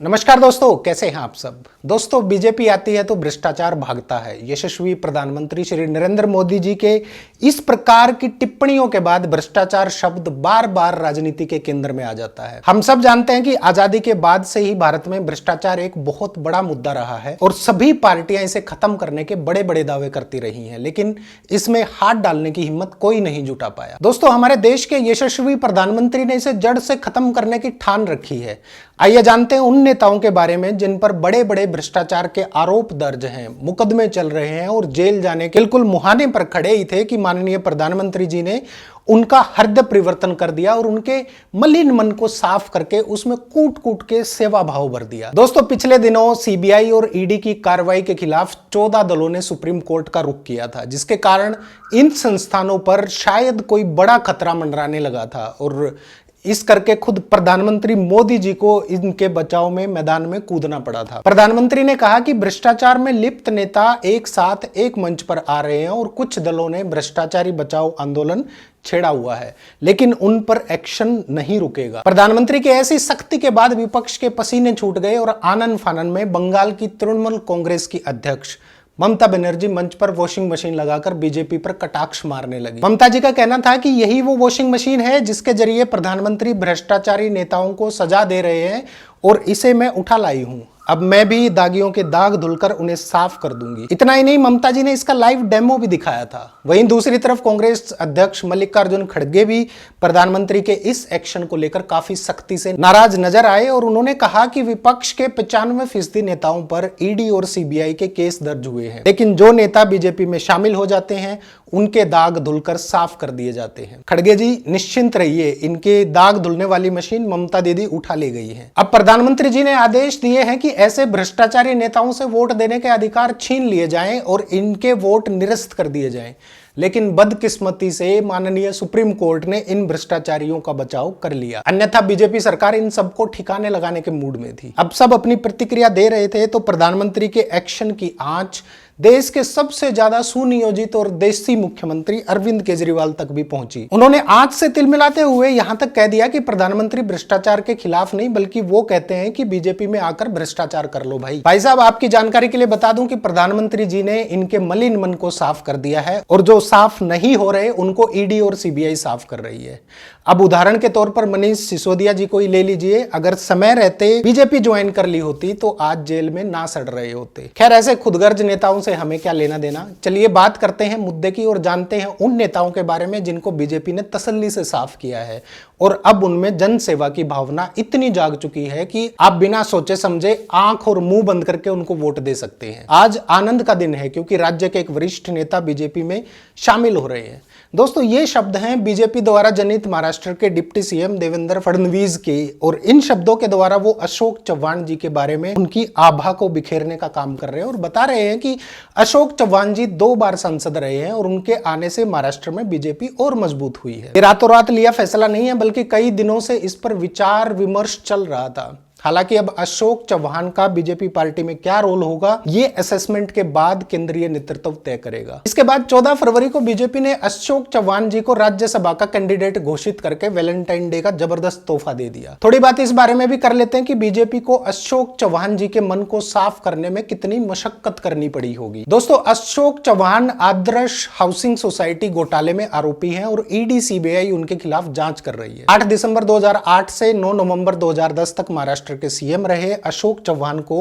नमस्कार दोस्तों, कैसे हैं आप सब। दोस्तों, बीजेपी आती है तो भ्रष्टाचार भागता है। यशस्वी प्रधानमंत्री श्री नरेंद्र मोदी जी के इस प्रकार की टिप्पणियों के बाद भ्रष्टाचार शब्द बार बार राजनीति के केंद्र में आ जाता है। हम सब जानते हैं कि आजादी के बाद से ही भारत में भ्रष्टाचार एक बहुत बड़ा मुद्दा रहा है और सभी पार्टियां इसे खत्म करने के बड़े बड़े दावे करती रही हैं, लेकिन इसमें हाथ डालने की हिम्मत कोई नहीं जुटा पाया। दोस्तों, हमारे देश के यशस्वी प्रधानमंत्री ने इसे जड़ से खत्म करने की ठान रखी है। आइए जानते हैं उन नेताओं के बारे में जिन पर बड़े बड़े भ्रष्टाचार के आरोप दर्ज हैं, मुकदमे चल रहे हैं और जेल जाने के बिल्कुल मुहाने पर खड़े ही थे कि माननीय प्रधानमंत्री जी ने उनका हृदय परिवर्तन कर दिया और उनके मलिन मन को साफ करके उसमें कूट कूट के सेवा भाव भर दिया। दोस्तों, पिछले दिनों सीबीआई और ईडी की कार्रवाई के खिलाफ 14 दलों ने सुप्रीम कोर्ट का रुख किया था, जिसके कारण इन संस्थानों पर शायद कोई बड़ा खतरा मंडराने लगा था और इस करके खुद प्रधानमंत्री मोदी जी को इनके बचाव में मैदान में कूदना पड़ा था। प्रधानमंत्री ने कहा कि भ्रष्टाचार में लिप्त नेता एक साथ एक मंच पर आ रहे हैं और कुछ दलों ने भ्रष्टाचारी बचाओ आंदोलन छेड़ा हुआ है, लेकिन उन पर एक्शन नहीं रुकेगा। प्रधानमंत्री की ऐसी सख्ती के बाद विपक्ष के पसीने छूट गए और आनन फानन में बंगाल की तृणमूल कांग्रेस की अध्यक्ष ममता बनर्जी मंच पर वॉशिंग मशीन लगाकर बीजेपी पर कटाक्ष मारने लगी। ममता जी का कहना था कि यही वो वॉशिंग मशीन है जिसके जरिए प्रधानमंत्री भ्रष्टाचारी नेताओं को सजा दे रहे हैं और इसे मैं उठा लाई हूं। अब मैं भी दागियों के दाग धुलकर उन्हें साफ कर दूंगी। इतना ही नहीं, ममता जी ने इसका लाइव डेमो भी दिखाया था। वहीं दूसरी तरफ कांग्रेस अध्यक्ष मल्लिकार्जुन खड़गे भी प्रधानमंत्री के इस एक्शन को लेकर काफी सख्ती से नाराज नजर आए और उन्होंने कहा कि विपक्ष के 95% नेताओं पर ईडी और सीबीआई के केस दर्ज हुए हैं, लेकिन जो नेता बीजेपी में शामिल हो जाते हैं उनके दाग धुलकर साफ कर दिए जाते हैं। खड़गे जी निश्चिंत रहिए, इनके दाग धुलने वाली मशीन ममता दीदी उठा ले गई है। अब प्रधानमंत्री जी ने आदेश दिए हैं कि ऐसे भ्रष्टाचारी नेताओं से वोट देने के अधिकार छीन लिए जाएं और इनके वोट निरस्त कर दिए जाएं, लेकिन बदकिस्मती से माननीय सुप्रीम कोर्ट ने इन भ्रष्टाचारियों का बचाव कर लिया। अन्यथा बीजेपी सरकार इन सबको ठिकाने लगाने के मूड में थी। अब सब अपनी प्रतिक्रिया दे रहे थे तो प्रधानमंत्री के एक्शन की आंच देश के सबसे ज्यादा सुनियोजित और देशी मुख्यमंत्री अरविंद केजरीवाल तक भी पहुंची। उन्होंने आंच से तिलमिलाते हुए यहां तक कह दिया कि प्रधानमंत्री भ्रष्टाचार के खिलाफ नहीं, बल्कि वो कहते हैं कि बीजेपी में आकर भ्रष्टाचार कर लो। भाई साहब, आपकी जानकारी के लिए बता दूं कि प्रधानमंत्री जी ने इनके मलिन मन को साफ कर दिया है और जो साफ नहीं हो रहे उनको ईडी और सीबीआई साफ कर रही है। अब उदाहरण के तौर पर मनीष सिसोदिया जी को ही ले लीजिए। अगर समय रहते बीजेपी ज्वाइन कर ली होती तो आज जेल में ना सड़ रहे होते। खैर, ऐसे खुदगर्ज नेताओं से हमें क्या लेना देना। चलिए बात करते हैं मुद्दे की और जानते हैं उन नेताओं के बारे में जिनको बीजेपी ने तसल्ली से साफ किया है और अब उनमें जन सेवा की भावना इतनी जाग चुकी है कि आप बिना सोचे समझे आंख और मुंह बंद करके उनको वोट दे सकते हैं। आज आनंद का दिन है क्योंकि राज्य के एक वरिष्ठ नेता बीजेपी में शामिल हो रहे हैं। दोस्तों, ये शब्द हैं बीजेपी द्वारा जनित महाराष्ट्र के डिप्टी सीएम देवेंद्र फडणवीस के, और इन शब्दों के द्वारा वो अशोक चव्हाण जी के बारे में उनकी आभा को बिखेरने का काम कर रहे हैं और बता रहे हैं कि अशोक चव्हाण जी 2 बार सांसद रहे हैं और उनके आने से महाराष्ट्र में बीजेपी और मजबूत हुई है। ये रातों रात लिया फैसला नहीं है, बल्कि कई दिनों से इस पर विचार विमर्श चल रहा था। हालांकि अब अशोक चव्हाण का बीजेपी पार्टी में क्या रोल होगा, ये असेसमेंट के बाद केंद्रीय नेतृत्व तय करेगा। इसके बाद 14 फरवरी को बीजेपी ने अशोक चव्हाण जी को राज्यसभा का कैंडिडेट घोषित करके वैलेंटाइन डे का जबरदस्त तोहफा दे दिया। थोड़ी बात इस बारे में भी कर लेते हैं कि बीजेपी को अशोक चव्हाण जी के मन को साफ करने में कितनी मशक्कत करनी पड़ी होगी। दोस्तों, अशोक चव्हाण आदर्श हाउसिंग सोसाइटी घोटाले में आरोपी हैं और ईडी सीबीआई उनके खिलाफ जांच कर रही है। 8 दिसंबर 2008 से 9 नवंबर 2010 तक महाराष्ट्र के सीएम रहे अशोक चव्हाण को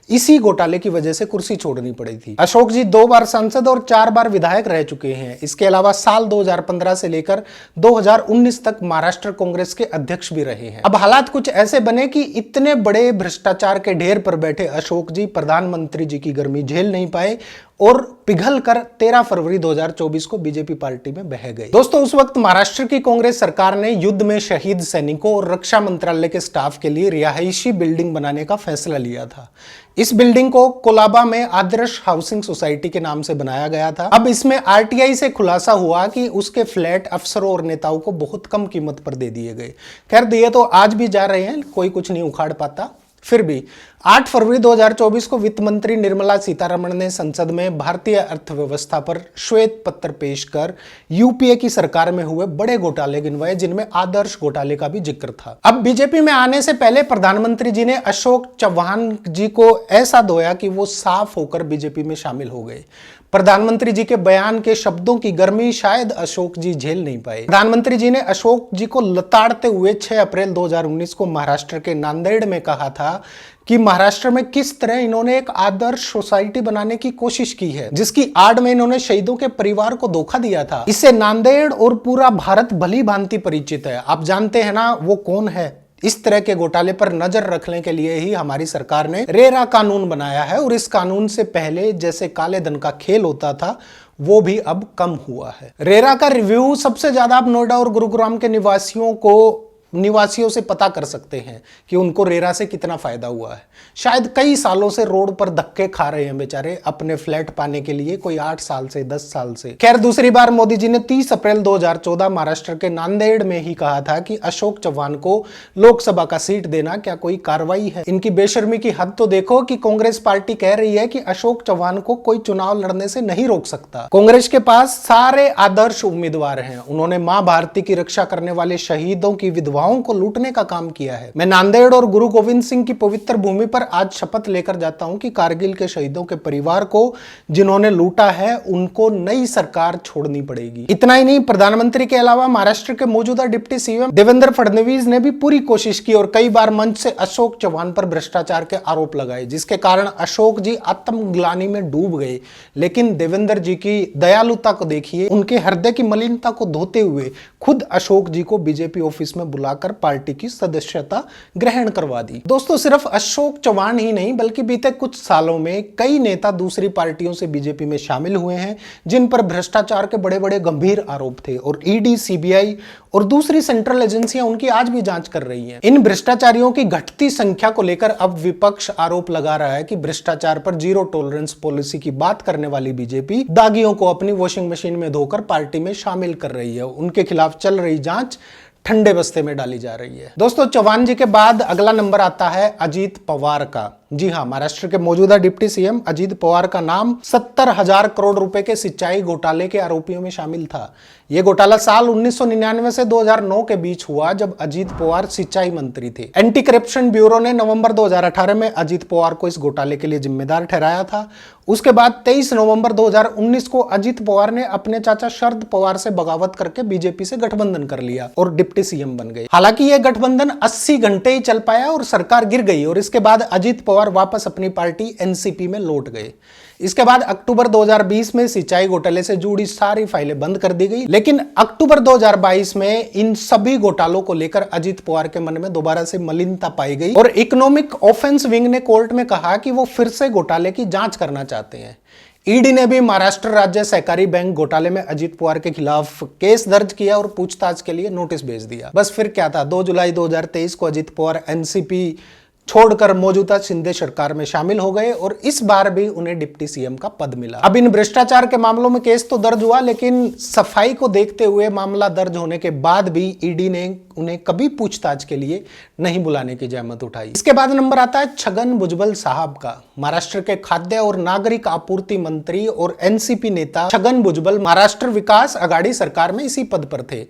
इसी घोटाले की वजह से कुर्सी छोड़नी पड़ी थी। अशोक जी 2 बार सांसद और 4 बार विधायक रह चुके हैं। इसके अलावा साल 2015 से लेकर 2019 तक महाराष्ट्र कांग्रेस के अध्यक्ष भी रहे हैं। अब हालात कुछ ऐसे बने कि इतने बड़े भ्रष्टाचार के ढेर पर बैठे अशोक जी प्रधानमंत्री जी की गर्मी झेल नहीं पाए और पिघल कर 13 फरवरी 2024 को बीजेपी पार्टी में बह गए। दोस्तों, उस वक्त महाराष्ट्र की कांग्रेस सरकार ने युद्ध में शहीद सैनिकों और रक्षा मंत्रालय के स्टाफ के लिए रिहायशी बिल्डिंग बनाने का फैसला लिया था। इस बिल्डिंग को कोलाबा में आदर्श हाउसिंग सोसाइटी के नाम से बनाया गया था। अब इसमें आरटीआई से खुलासा हुआ कि उसके फ्लैट अफसरों और नेताओं को बहुत कम कीमत पर दे दिए गए। खैर, दिए तो आज भी जा रहे हैं, कोई कुछ नहीं उखाड़ पाता। फिर भी 8 फरवरी 2024 को वित्त मंत्री निर्मला सीतारमण ने संसद में भारतीय अर्थव्यवस्था पर श्वेत पत्र पेश कर यूपीए की सरकार में हुए बड़े घोटाले गिनवाए, जिनमें आदर्श घोटाले का भी जिक्र था। अब बीजेपी में आने से पहले प्रधानमंत्री जी ने अशोक चव्हाण जी को ऐसा धोया कि वो साफ होकर बीजेपी में शामिल हो गए। प्रधानमंत्री जी के बयान के शब्दों की गर्मी शायद अशोक जी झेल नहीं पाए। प्रधानमंत्री जी ने अशोक जी को लताड़ते हुए 6 अप्रैल 2019 को महाराष्ट्र के नांदेड़ में कहा था कि महाराष्ट्र में किस तरह इन्होंने एक आदर्श सोसाइटी बनाने की कोशिश की है, जिसकी आड़ में इन्होंने शहीदों के परिवार को धोखा दिया था। इससे नांदेड़ और पूरा भारत भली भांति परिचित है। आप जानते हैं ना वो कौन है। इस तरह के घोटाले पर नजर रखने के लिए ही हमारी सरकार ने रेरा कानून बनाया है, और इस कानून से पहले जैसे काले धन का खेल होता था वो भी अब कम हुआ है। रेरा का रिव्यू सबसे ज्यादा आप नोएडा और गुरुग्राम के निवासियों से पता कर सकते हैं कि उनको रेरा से कितना फायदा हुआ है। शायद कई सालों से रोड पर धक्के खा रहे हैं बेचारे अपने फ्लैट पाने के लिए, कोई 8 साल से 10 साल से। खैर, दूसरी बार मोदी जी ने 30 अप्रैल 2014 महाराष्ट्र के नांदेड़ में ही कहा था कि अशोक चव्हाण को लोकसभा का सीट देना क्या कोई कार्रवाई है। इनकी बेशर्मी की हद तो देखो कि कांग्रेस पार्टी कह रही है कि अशोक चव्हाण को कोई चुनाव लड़ने से नहीं रोक सकता। कांग्रेस के पास सारे आदर्श उम्मीदवार हैं। उन्होंने मां भारती की रक्षा करने वाले शहीदों की विधवाओं को लूटने का काम किया है। मैं नांदेड़ और गुरु गोविंद सिंह की पवित्र भूमि पर आज शपथ लेकर जाता हूं कि कारगिल के शहीदों के परिवार को जिन्होंने लूटा है उनको नई सरकार छोड़नी पड़ेगी। इतना ही नहीं, प्रधानमंत्री के अलावा महाराष्ट्र के मौजूदा डिप्टी सीएम देवेंद्र फडणवीस ने भी पूरी कोशिश की और कई बार मंच से अशोक चव्हाण पर भ्रष्टाचार के आरोप लगाए, जिसके कारण अशोक जी आत्मग्लानि में डूब गए। लेकिन देवेंद्र जी की दयालुता को देखिए, उनके हृदय की मलिनता को धोते हुए खुद अशोक जी को बीजेपी ऑफिस में बुलाकर पार्टी की सदस्यता ग्रहण करवा दी। दोस्तों, सिर्फ अशोक चव्हाण ही नहीं बल्कि बीते कुछ सालों में कई नेता दूसरी पार्टियों से बीजेपी में शामिल हुए हैं, जिन पर भ्रष्टाचार के बड़े बड़े गंभीर आरोप थे, और ईडी, सीबीआई और दूसरी सेंट्रल एजेंसियां उनकी आज भी जांच कर रही हैं। इन भ्रष्टाचारियों की घटती संख्या को लेकर अब विपक्ष आरोप लगा रहा है कि भ्रष्टाचार पर जीरो टॉलरेंस पॉलिसी की बात करने वाली बीजेपी दागियों को अपनी वॉशिंग मशीन में धोकर पार्टी में शामिल कर रही है। उनके खिलाफ चल रही जांच ठंडे बस्ते में डाली जा रही है। दोस्तों, चव्हाण जी के बाद अगला नंबर आता है अजीत पवार का। जी हां, महाराष्ट्र के मौजूदा डिप्टी सीएम अजीत पवार का नाम 70,000 करोड़ रुपए के सिंचाई घोटाले के आरोपियों में शामिल था। यह घोटाला साल 1999 से 2009 के बीच हुआ, जब अजीत पवार सिंचाई मंत्री थे। एंटी करप्शन ब्यूरो ने नवंबर 2018 में अजीत पवार को इस घोटाले के लिए जिम्मेदार ठहराया था। उसके बाद 23 नवंबर 2019 को अजीत पवार ने अपने चाचा शरद पवार से बगावत करके बीजेपी से गठबंधन कर लिया और डिप्टी सीएम बन गए। हालांकि यह गठबंधन 80 घंटे ही चल पाया और सरकार गिर गई, और इसके बाद अजीत पवार वापस अपनी पार्टी एनसीपी में लौट गए। इसके बाद अक्टूबर 2020 में सिंचाई घोटाले से जुड़ी सारी फाइलें बंद कर दी गई, लेकिन अक्टूबर 2022 में इन सभी घोटालों को लेकर अजीत पवार के मन में दोबारा से मलिनता पाई गई और इकोनॉमिक ऑफेंस विंग ने कोर्ट में कहा कि वो फिर से घोटाले की जांच करना चाहते हैं। ईडी ने भी महाराष्ट्र राज्य सहकारी बैंक घोटाले में अजीत पवार के खिलाफ केस दर्ज किया और पूछताछ के लिए नोटिस भेज दिया। बस फिर क्या था, 2 जुलाई 2023 को अजीत पवार एनसीपी छोड़कर मौजूदा शिंदे सरकार में शामिल हो गए और इस बार भी उन्हें डिप्टी सीएम का पद मिला। अब इन भ्रष्टाचार के मामलों में केस तो दर्ज हुआ, लेकिन सफाई को देखते हुए मामला दर्ज होने के बाद भी ईडी ने उन्हें कभी पूछताछ के लिए नहीं बुलाने की जहमत उठाई। इसके बाद नंबर आता है छगन भुजबल साहब का। महाराष्ट्र के खाद्य और नागरिक आपूर्ति मंत्री और एनसीपी नेता छगन भुजबल महाराष्ट्र विकास आघाड़ी सरकार में इसी पद पर थे।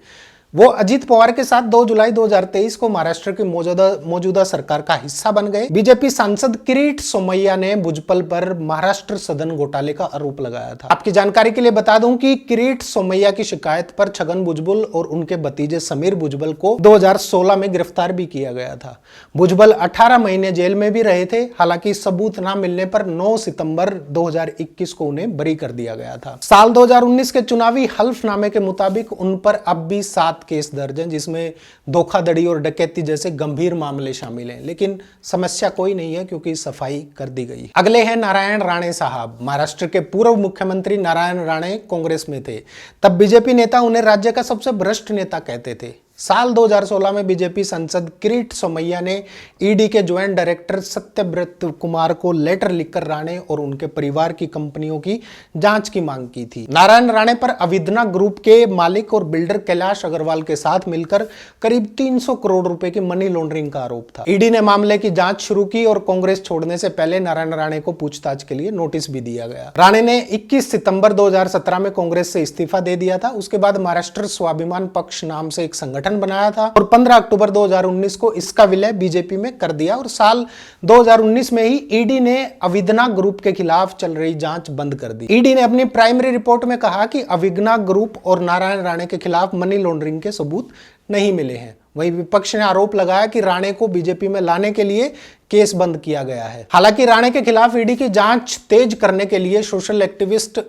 वो अजीत पवार के साथ 2 जुलाई 2023 को महाराष्ट्र की मौजूदा सरकार का हिस्सा बन गए। बीजेपी सांसद किरीट सोमैया ने भुजबल पर महाराष्ट्र सदन घोटाले का आरोप लगाया था। आपकी जानकारी के लिए बता दूं कि किरीट सोमैया की शिकायत पर छगन भुजबल और उनके भतीजे समीर भुजबल को 2016 में गिरफ्तार भी किया गया था। भुजबल 18 महीने जेल में भी रहे थे। हालांकि सबूत न मिलने पर 9 सितंबर 2021 को उन्हें बरी कर दिया गया था। साल 2019 के चुनावी हल्फनामे के मुताबिक उन पर अब भी 7 केस दर्ज हैं, जिसमें धोखाधड़ी और डकैती जैसे गंभीर मामले शामिल हैं। लेकिन समस्या कोई नहीं है क्योंकि सफाई कर दी गई। अगले हैं नारायण राणे साहब। महाराष्ट्र के पूर्व मुख्यमंत्री नारायण राणे कांग्रेस में थे। तब बीजेपी नेता उन्हें राज्य का सबसे भ्रष्ट नेता कहते थे। साल 2016 में बीजेपी सांसद किरीट सोमैया ने ईडी के ज्वाइंट डायरेक्टर सत्यव्रत कुमार को लेटर लिखकर राणे और उनके परिवार की कंपनियों की जांच की मांग की थी। नारायण राणे पर अविदना ग्रुप के मालिक और बिल्डर कैलाश अग्रवाल के साथ मिलकर करीब 300 करोड़ रुपए की मनी लॉन्ड्रिंग का आरोप था। ईडी ने मामले की जांच शुरू की और कांग्रेस छोड़ने से पहले नारायण राणे को पूछताछ के लिए नोटिस भी दिया गया। राणे ने 21 सितंबर 2017 में कांग्रेस से इस्तीफा दे दिया था। उसके बाद महाराष्ट्र स्वाभिमान पक्ष नाम से एक संगठन बनाया था और 15 अक्टूबर 2019 को इसका विलय बीजेपी में कर दिया और साल 2019 में ही ईडी ने अविदना ग्रुप के खिलाफ चल रही जांच बंद कर दी। ईडी ने अपनी प्राइमरी रिपोर्ट में कहा कि अविदना ग्रुप और नारायण राणे के खिलाफ मनी लॉन्ड्रिंग के सबूत नहीं मिले हैं। वहीं विपक्ष ने आरोप लगाया कि राणे को बीजेपी में लाने के लिए केस बंद किया गया है। हालांकि राणे के खिलाफ ईडी की जांच तेज करने के लिए सोशल एक्टिविस्ट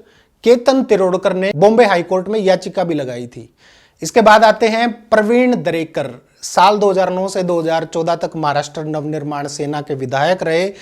केतन तिरोडकर ने बॉम्बे हाईकोर्ट में याचिका भी लगाई थी। इसके बाद आते हैं प्रवीण दरेकर। साल 2009 से 2014 तक महाराष्ट्र नवनिर्माण सेना के विधायक रहे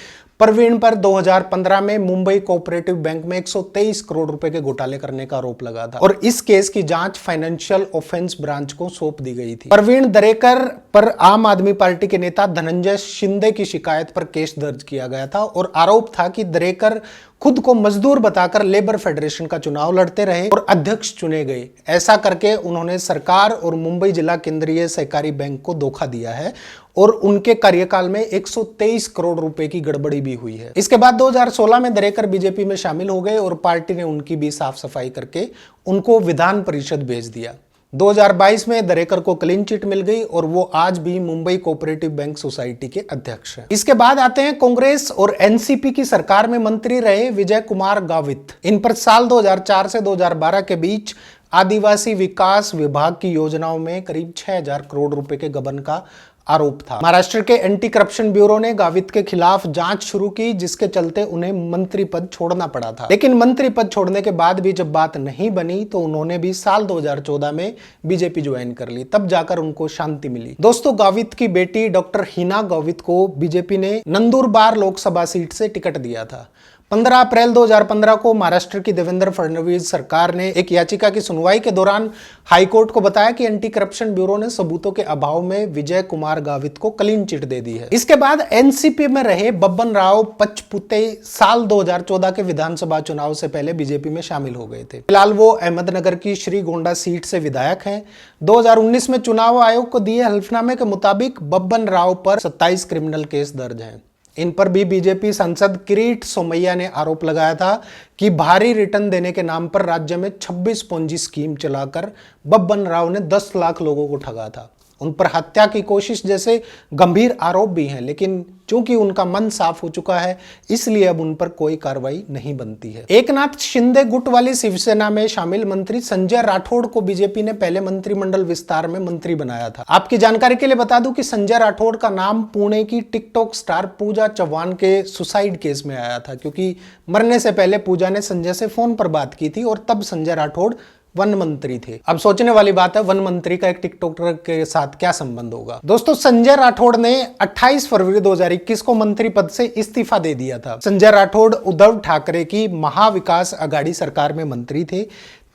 प्रवीण पर 2015 में मुंबई कोऑपरेटिव बैंक में 123 करोड़ रुपए के घोटाले करने का आरोप लगा था और इस केस की जांच फाइनेंशियल ऑफेंस ब्रांच को सौंप दी गई थी। प्रवीण दरेकर पर आम आदमी पार्टी के नेता धनंजय शिंदे की शिकायत पर केस दर्ज किया गया था और आरोप था कि दरेकर खुद को मजदूर बताकर लेबर फेडरेशन का चुनाव लड़ते रहे और अध्यक्ष चुने गए। ऐसा करके उन्होंने सरकार और मुंबई जिला केंद्रीय सहकारी बैंक को धोखा दिया है और उनके कार्यकाल में 123 करोड़ रुपए की गड़बड़ी भी हुई है। इसके बाद 2016 में दरेकर बीजेपी में शामिल हो गए और पार्टी ने उनकी भी साफ सफाई करके उनको विधान परिषद भेज दिया। 2022 में दरेकर को क्लीन चिट मिल गई और वो आज भी मुंबई कोऑपरेटिव बैंक सोसाइटी के अध्यक्ष हैं। इसके बाद आते हैं कांग्रेस और एनसीपी की सरकार में मंत्री रहे विजय कुमार गावित। इन पर साल 2004 से 2012 के बीच आदिवासी विकास विभाग की योजनाओं में करीब 6000 करोड़ रुपए के गबन का आरोप था। महाराष्ट्र के एंटी करप्शन ब्यूरो ने गावित के खिलाफ जांच शुरू की, जिसके चलते उन्हें मंत्री पद छोड़ना पड़ा था। लेकिन मंत्री पद छोड़ने के बाद भी जब बात नहीं बनी तो उन्होंने भी साल 2014 में बीजेपी ज्वाइन कर ली, तब जाकर उनको शांति मिली। दोस्तों, गावित की बेटी डॉक्टर हिना गावित को बीजेपी ने नंदुरबार लोकसभा सीट से टिकट दिया था। 15 अप्रैल 2015 को महाराष्ट्र की देवेंद्र फडणवीस सरकार ने एक याचिका की सुनवाई के दौरान हाईकोर्ट को बताया कि एंटी करप्शन ब्यूरो ने सबूतों के अभाव में विजय कुमार गावित को क्लीन चिट दे दी है। इसके बाद एनसीपी में रहे बब्बन राव पचपुते साल 2014 के विधानसभा चुनाव से पहले बीजेपी में शामिल हो गए थे। फिलहाल वो अहमदनगर की श्रीगोंडा सीट से विधायक हैं। 2019 में चुनाव आयोग को दिए हल्फनामे के मुताबिक बब्बन राव पर 27 क्रिमिनल केस दर्ज हैं। इन पर भी बीजेपी सांसद किरीट सोमैया ने आरोप लगाया था कि भारी रिटर्न देने के नाम पर राज्य में 26 पोंजी स्कीम चलाकर बब्बन राव ने 10 लाख लोगों को ठगा था। उन पर हत्या की कोशिश जैसे गंभीर आरोप भी हैं, लेकिन चूंकि उनका मन साफ हो चुका है इसलिए अब उन पर कोई कार्रवाई नहीं बनती है। एकनाथ शिंदे गुट वाली शिवसेना में शामिल मंत्री संजय राठौड़ को बीजेपी ने पहले मंत्रिमंडल विस्तार में मंत्री बनाया था। आपकी जानकारी के लिए बता दूं कि संजय राठौड़ का नाम पुणे की टिकटॉक स्टार पूजा चौहान के सुसाइड केस में आया था, क्योंकि मरने से पहले पूजा ने संजय से फोन पर बात की थी और तब संजय राठौड़ वन मंत्री थे। अब सोचने वाली बात है, वन मंत्री का एक टिकटॉकर के साथ क्या संबंध होगा। दोस्तों, संजय राठौड़ ने 28 फरवरी 2021 को मंत्री पद से इस्तीफा दे दिया था। संजय राठौड़ उद्धव ठाकरे की महाविकास आघाड़ी सरकार में मंत्री थे।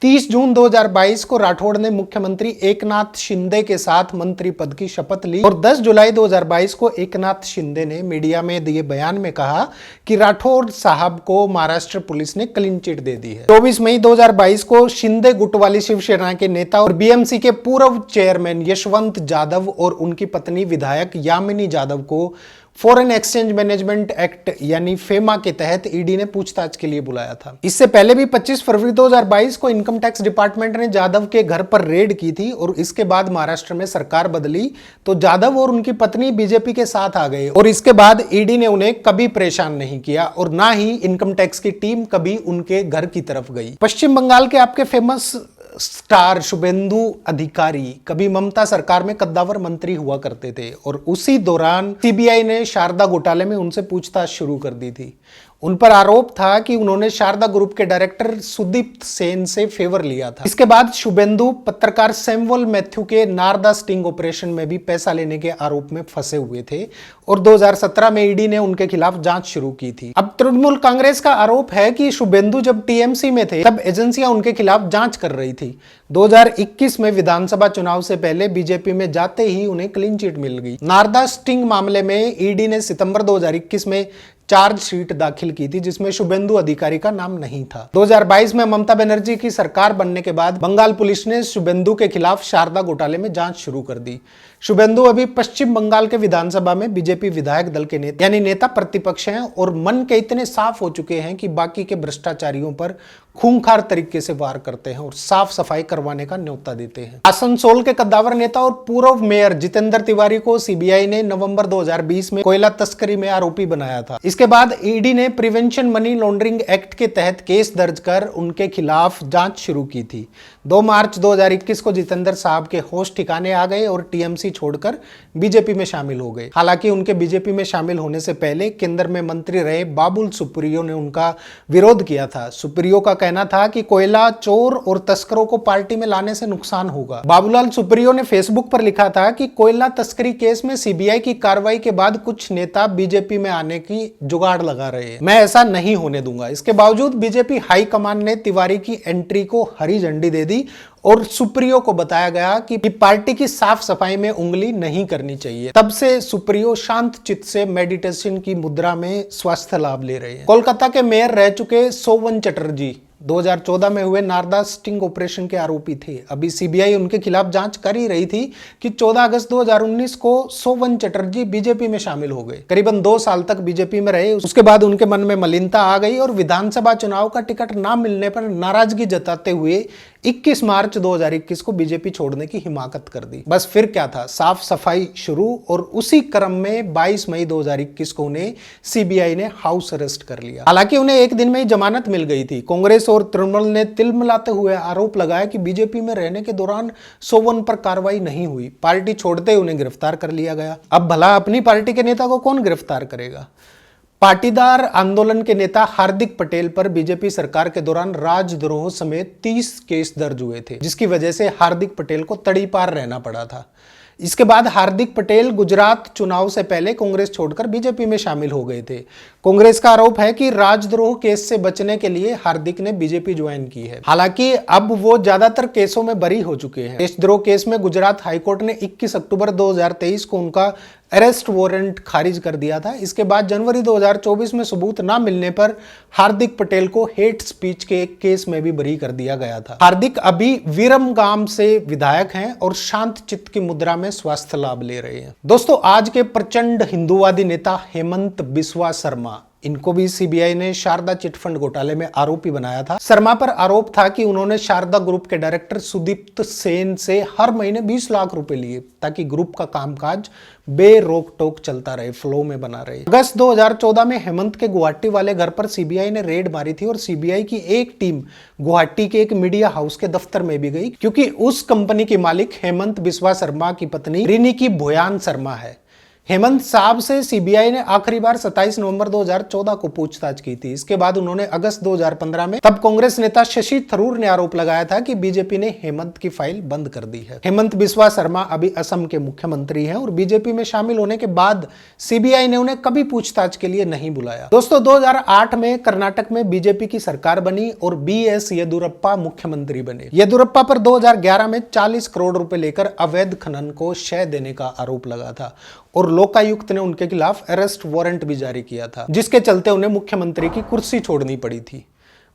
30 जून 2022 को राठौड़ ने मुख्यमंत्री एकनाथ शिंदे के साथ मंत्री पद की शपथ ली और 10 जुलाई 2022 को एकनाथ शिंदे ने मीडिया में दिए बयान में कहा कि राठौड़ साहब को महाराष्ट्र पुलिस ने क्लीन चिट दे दी है। 24 मई 2022 को शिंदे गुट वाली शिवसेना के नेता और बीएमसी के पूर्व चेयरमैन यशवंत जाधव और उनकी पत्नी विधायक यामिनी जाधव को फॉरेन एक्सचेंज मैनेजमेंट एक्ट यानी फेमा के तहत ईडी ने पूछताछ के लिए बुलाया था। इससे पहले भी 25 फरवरी 2022 को इनकम टैक्स डिपार्टमेंट ने जाधव के घर पर रेड की थी और इसके बाद महाराष्ट्र में सरकार बदली तो जाधव और उनकी पत्नी बीजेपी के साथ आ गए और इसके बाद ईडी ने उन्हें कभी परेशान नहीं किया और ना ही इनकम टैक्स की टीम कभी उनके घर की तरफ गई। पश्चिम बंगाल के आपके फेमस स्टार शुभेंदु अधिकारी कभी ममता सरकार में कद्दावर मंत्री हुआ करते थे और उसी दौरान सीबीआई ने शारदा घोटाले में उनसे पूछताछ शुरू कर दी थी। उन पर आरोप था कि उन्होंने शारदा ग्रुप के डायरेक्टर सुदीप्त सेन से फेवर लिया था। इसके बाद शुभेंदु पत्रकार सैमुअल मैथ्यू के नारदा स्टिंग ऑपरेशन में भी पैसा लेने के आरोप में फंसे हुए थे और 2017 में ईडी ने उनके खिलाफ जांच शुरू की थी। अब तृणमूल कांग्रेस का आरोप है कि शुभेंदु जब टीएमसी में थे तब एजेंसियां उनके खिलाफ जांच कर रही थी। 2021 में विधानसभा चुनाव से पहले बीजेपी में जाते ही उन्हें क्लीन चिट मिल गई। नारदा स्टिंग मामले में ईडी ने सितंबर 2021 में चार्जशीट दाखिल की थी, जिसमें शुभेंदु अधिकारी का नाम नहीं था। 2022 में ममता बनर्जी की सरकार बनने के बाद बंगाल पुलिस ने शुभेंदु के खिलाफ शारदा घोटाले में जांच शुरू कर दी। शुभेंदु अभी पश्चिम बंगाल के विधानसभा में बीजेपी विधायक दल के नेता यानी नेता प्रतिपक्ष हैं और मन के इतने साफ हो चुके हैं कि बाकी के भ्रष्टाचारियों पर खूंखार तरीके से वार करते हैं और साफ सफाई करवाने का न्योता देते हैं। आसनसोल के कद्दावर नेता और पूर्व मेयर जितेंद्र तिवारी को सीबीआई ने नवंबर 2020 में कोयला तस्करी में आरोपी बनाया था। इसके बाद ईडी ने प्रिवेंशन मनी लॉन्ड्रिंग एक्ट के तहत केस दर्ज कर उनके खिलाफ जांच शुरू की थी। 2 मार्च 2021 को जितेंद्र साहब के होश ठिकाने आ गए और टीएमसी छोड़कर बीजेपी में शामिल हो गए। हालांकि उनके बीजेपी में शामिल होने से पहले केंद्र में मंत्री रहे बाबुल सुप्रियो ने उनका विरोध किया था। सुप्रियो का कहना था कि कोयला चोर और तस्करों को पार्टी में लाने से नुकसान होगा। बाबूलाल सुप्रियो ने फेसबुक पर लिखा था कि कोयला तस्करी केस में सीबीआई की कार्रवाई के बाद कुछ नेता बीजेपी में आने की जुगाड़ लगा रहे हैं, मैं ऐसा नहीं होने दूंगा। इसके बावजूद बीजेपी हाईकमान ने तिवारी की एंट्री को हरी झंडी दे दी और सुप्रियो को बताया गया कि पार्टी की साफ सफाई में उंगली नहीं करनी चाहिए। तब से सुप्रियो शांत चित्त से मेडिटेशन की मुद्रा में स्वास्थ्य लाभ ले रहे हैं। कोलकाता के मेयर रह चुके सोवन चटर्जी 2014 में हुए नारदा स्टिंग ऑपरेशन के आरोपी थे। अभी सीबीआई उनके खिलाफ जांच कर ही रही थी कि 14 अगस्त 2019 को सोवन चटर्जी बीजेपी में शामिल हो गए। करीबन 2 साल तक बीजेपी में रहे। उसके बाद उनके मन में मलिनता आ गई और विधानसभा चुनाव का टिकट ना मिलने पर नाराजगी जताते हुए 21 मार्च 2021 को बीजेपी छोड़ने की हिमाकत कर दी। बस फिर क्या था, साफ सफाई शुरू और उसी क्रम में 22 मई 2021 को उन्हें सीबीआई ने हाउस अरेस्ट कर लिया। हालांकि उन्हें एक दिन में ही जमानत मिल गई थी। कांग्रेस और तृणमूल ने तिलमिलाते हुए आरोप लगाया कि बीजेपी में रहने के दौरान सोवन पर कार्रवाई नहीं हुई। पार्टी छोड़ते ही उन्हें गिरफ्तार कर लिया गया। अब भला अपनी पार्टी के नेता को कौन गिरफ्तार करेगा? पाटीदार आंदोलन के नेता हार्दिक पटेल पर बीजेपी सरकार के दौरान राजद्रोह समेत 30 केस दर्ज हुए थे, जिसकी वजह से हार्दिक पटेल को तड़ीपार रहना पड़ा था। इसके बाद हार्दिक पटेल गुजरात चुनाव से पहले कांग्रेस छोड़कर बीजेपी में शामिल हो गए थे। कांग्रेस का आरोप है कि राजद्रोह केस से बचने के लिए हार्दिक ने बीजेपी ज्वाइन की है। हालांकि अब वो ज्यादातर केसों में बरी हो चुके हैं। देशद्रोह केस में गुजरात हाईकोर्ट ने 21 अक्टूबर 2023 को उनका अरेस्ट वारंट खारिज कर दिया था। इसके बाद जनवरी 2024 में सबूत ना मिलने पर हार्दिक पटेल को हेट स्पीच के एक केस में भी बरी कर दिया गया था। हार्दिक अभी विरमगाम से विधायक हैं और शांत चित्त की मुद्रा में स्वास्थ्य लाभ ले रहे हैं। दोस्तों, आज के प्रचंड हिंदूवादी नेता हेमंत बिस्वा शर्मा, इनको भी सीबीआई ने शारदा चिटफंड घोटाले में आरोपी बनाया था। शर्मा पर आरोप था कि उन्होंने शारदा ग्रुप के डायरेक्टर सुदीप्त सेन से हर महीने 20 लाख रुपए लिए ताकि ग्रुप का कामकाज बेरोक टोक चलता रहे, फ्लो में बना रहे। अगस्त 2014 में हेमंत के गुवाहाटी वाले घर पर सीबीआई ने रेड मारी थी और सीबीआई की एक टीम गुवाहाटी के एक मीडिया हाउस के दफ्तर में भी गई, क्योंकि उस कंपनी की मालिक हेमंत बिस्वा शर्मा की पत्नी रिनिकी भोयान शर्मा है। हेमंत साहब से सीबीआई ने आखिरी बार 27 नवंबर 2014 को पूछताछ की थी। इसके बाद उन्होंने अगस्त 2015 में तब कांग्रेस नेता शशि थरूर ने आरोप लगाया था कि बीजेपी ने हेमंत की फाइल बंद कर दी है। हेमंत बिस्वा शर्मा अभी असम के मुख्यमंत्री हैं और बीजेपी में शामिल होने के बाद सीबीआई ने उन्हें कभी पूछताछ के लिए नहीं बुलाया। दोस्तों, 2008 में कर्नाटक में बीजेपी की सरकार बनी और बीएस येदुरप्पा मुख्यमंत्री बने। येदुरप्पा पर 2011 में 40 करोड़ रुपए लेकर अवैध खनन को शय देने का आरोप लगा था और लोकायुक्त ने उनके खिलाफ अरेस्ट वारंट भी जारी किया था, जिसके चलते उन्हें मुख्यमंत्री की कुर्सी छोड़नी पड़ी थी।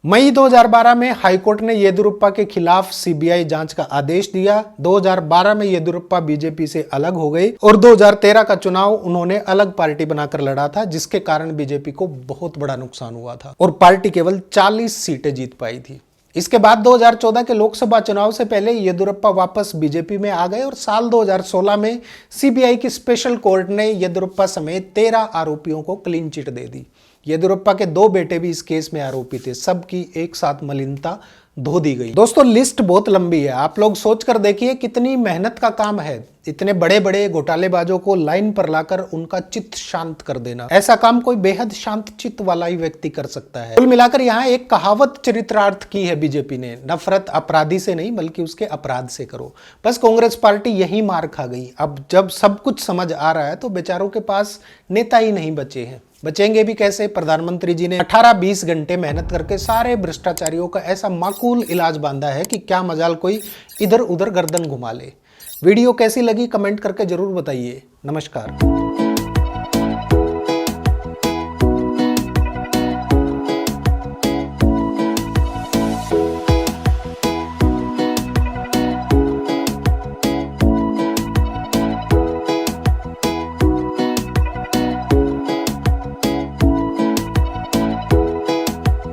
मई 2012 में हाईकोर्ट ने येदुरप्पा के खिलाफ सीबीआई जांच का आदेश दिया। 2012 में येदुरप्पा बीजेपी से अलग हो गए और 2013 का चुनाव उन्होंने अलग पार्टी बनाकर लड़ा था, जिसके कारण बीजेपी को बहुत बड़ा नुकसान हुआ था और पार्टी केवल 40 सीटें जीत पाई थी। इसके बाद 2014 के लोकसभा चुनाव से पहले येदुरप्पा वापस बीजेपी में आ गए और साल 2016 में सीबीआई की स्पेशल कोर्ट ने येदुरप्पा समेत 13 आरोपियों को क्लीन चिट दे दी। येदुरप्पा के 2 बेटे भी इस केस में आरोपी थे। सबकी एक साथ मलिनता धो दी गई। दोस्तों, लिस्ट बहुत लंबी है। आप लोग सोच कर देखिए कितनी मेहनत का काम है इतने बड़े बड़े घोटालेबाजों को लाइन पर लाकर उनका चित्त शांत कर देना। ऐसा काम कोई बेहद शांत चित्त वाला ही व्यक्ति कर सकता है। कुल मिलाकर यहाँ एक कहावत चरित्रार्थ की है बीजेपी ने, नफरत अपराधी से नहीं बल्कि उसके अपराध से करो। बस कांग्रेस पार्टी यही मार खा गई। अब जब सब कुछ समझ आ रहा है तो बेचारों के पास नेता ही नहीं बचे हैं। बचेंगे भी कैसे? प्रधानमंत्री जी ने 18-20 घंटे मेहनत करके सारे भ्रष्टाचारियों का ऐसा माकूल इलाज बांधा है कि क्या मजाल कोई इधर उधर गर्दन घुमा ले। वीडियो कैसी लगी कमेंट करके जरूर बताइए। नमस्कार।